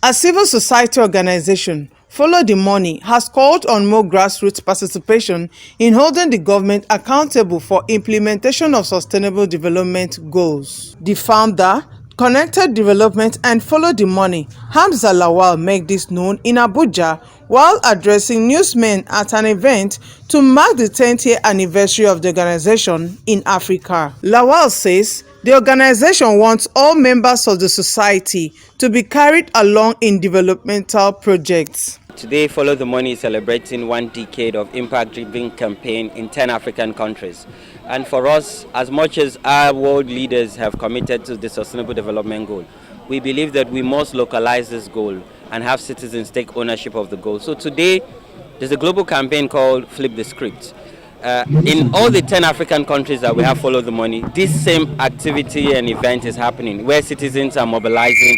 A civil society organization, Follow the Money, has called on more grassroots participation in holding the government accountable for implementation of sustainable development goals. The founder, Connected Development and Follow the Money, Hamza Lawal, made this known in Abuja while addressing newsmen at an event to mark the 10th year anniversary of the organization in Africa. Lawal says the organization wants all members of the society to be carried along in developmental projects. Today, Follow the Money is celebrating 1 decade of impact-driven campaign in 10 African countries. And for us, as much as our world leaders have committed to the Sustainable Development Goal, we believe that we must localize this goal and have citizens take ownership of the goal. So today, there's a global campaign called Flip the Script. In all the 10 African countries that we have Follow the Money, this same activity and event is happening where citizens are mobilizing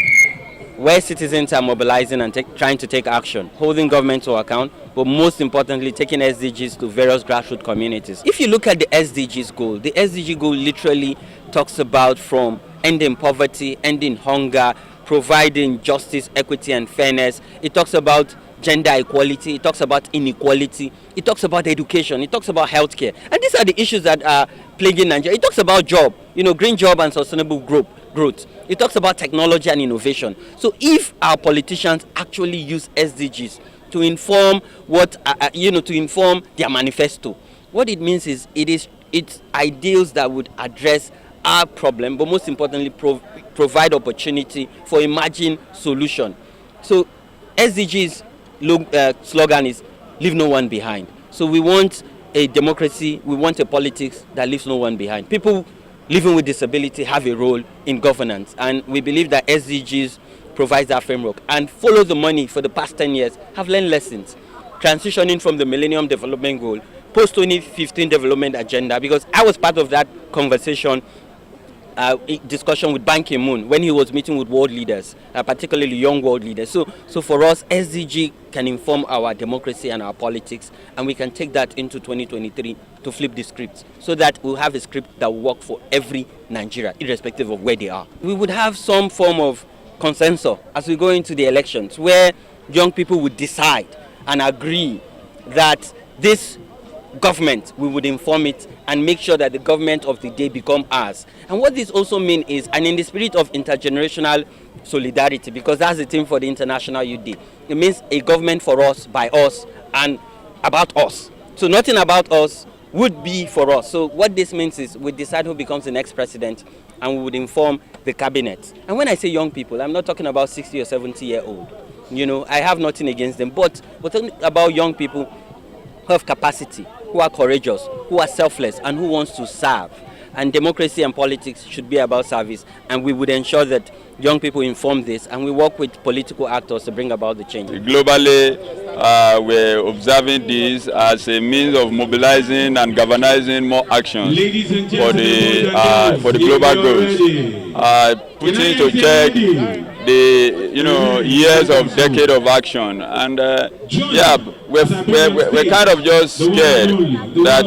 and trying to take action, holding government to account, but most importantly, taking SDGs to various grassroots communities. If you look at the SDGs goal, the SDG goal literally talks about from ending poverty, ending hunger, providing justice, equity, and fairness. It talks about gender equality, it talks about inequality, it talks about education, it talks about healthcare. And these are the issues that are plaguing Nigeria. It talks about job, green job and sustainable growth. It talks about technology and innovation. So if our politicians actually use SDGs to inform to inform their manifesto, what it means is it's ideals that would address our problem, but most importantly provide opportunity for emerging solution. So SDGs slogan is leave no one behind. So we want a democracy, we want a politics that leaves no one behind. People living with disability have a role in governance, and we believe that SDGs provides that framework. And Follow the Money for the past 10 years have learned lessons, transitioning from the Millennium Development Goal, post-2015 development agenda, because I was part of that conversation, discussion with Ban Ki-moon when he was meeting with world leaders, particularly young world leaders. So for us, SDG can inform our democracy and our politics, and we can take that into 2023 to flip the script so that we'll have a script that will work for every Nigeria, irrespective of where they are. We would have some form of consensus as we go into the elections where young people would decide and agree that this government, we would inform it and make sure that the government of the day become ours. And what this also means is, and in the spirit of intergenerational solidarity, because that's the theme for the International Youth Day, it means a government for us, by us, and about us. So nothing about us would be for us. So what this means is we decide who becomes the next president, and we would inform the cabinet. And when I say young people, I'm not talking about 60 or 70-year-old. I have nothing against them, but we're talking about young people who have capacity, who are courageous, who are selfless, and who wants to serve. And democracy and politics should be about service, and we would ensure that young people inform this, and we work with political actors to bring about the change. Globally, we're observing this as a means of mobilizing and galvanizing more actions for the global goals, putting to check the years of decade of action, and we're kind of just scared that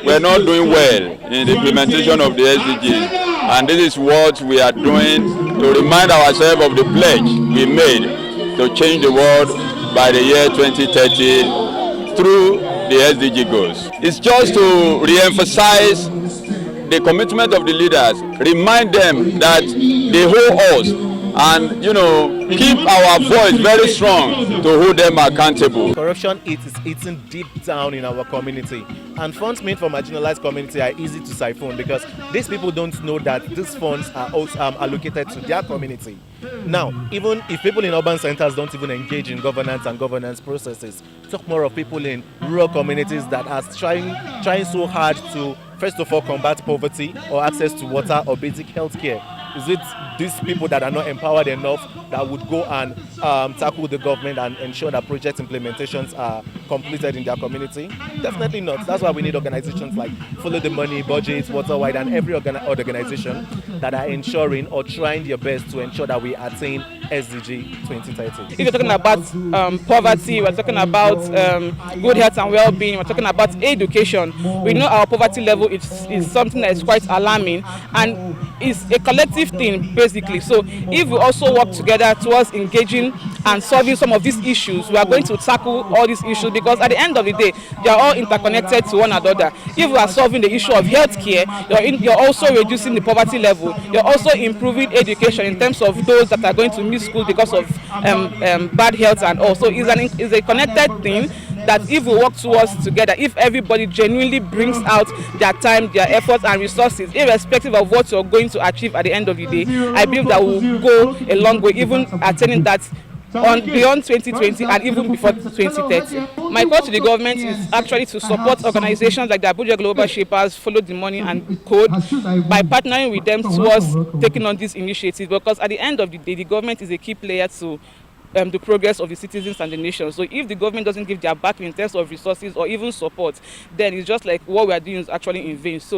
we're not doing well in the implementation of the SDGs, and this is what we are doing to remind ourselves of the pledge we made to change the world by the year 2030 through the SDG goals. It's just to re-emphasize the commitment of the leaders, remind them that they hold us, and keep our voice very strong to hold them accountable. Corruption is eating deep down in our community, and funds made for marginalized community are easy to siphon because these people don't know that these funds are also allocated to their community. Now, even if people in urban centers don't even engage in governance and governance processes, talk more of people in rural communities that are trying so hard to, first of all, combat poverty or access to water or basic health care. Is it these people that are not empowered enough that would go and tackle the government and ensure that project implementations are completed in their community? Definitely not. That's why we need organizations like Follow the Money, Budget, Waterwide, and every organization that are ensuring or trying their best to ensure that we attain SDG 2030? If you're talking about poverty, we're talking about good health and well-being, we're talking about education. We know our poverty level is something that is quite alarming, and it's a collective thing basically. So if we also work together towards engaging and solving some of these issues, we are going to tackle all these issues, because at the end of the day, they are all interconnected to one another. If we are solving the issue of healthcare, you're also reducing the poverty level. You're also improving education in terms of those that are going to miss school because of bad health, and also is a connected thing that if we work towards together, if everybody genuinely brings out their time, their efforts and resources, irrespective of what you're going to achieve at the end of the day, I believe that we'll go a long way, even attaining that beyond 2020 and even before 2030. My call to the government is actually to support organizations like the Abuja Global Shapers, Follow the Money and Code, by partnering with them towards taking on these initiatives, because at the end of the day, the government is a key player to the progress of the citizens and the nation. So if the government doesn't give their back in terms of resources or even support, then it's just like what we are doing is actually in vain. So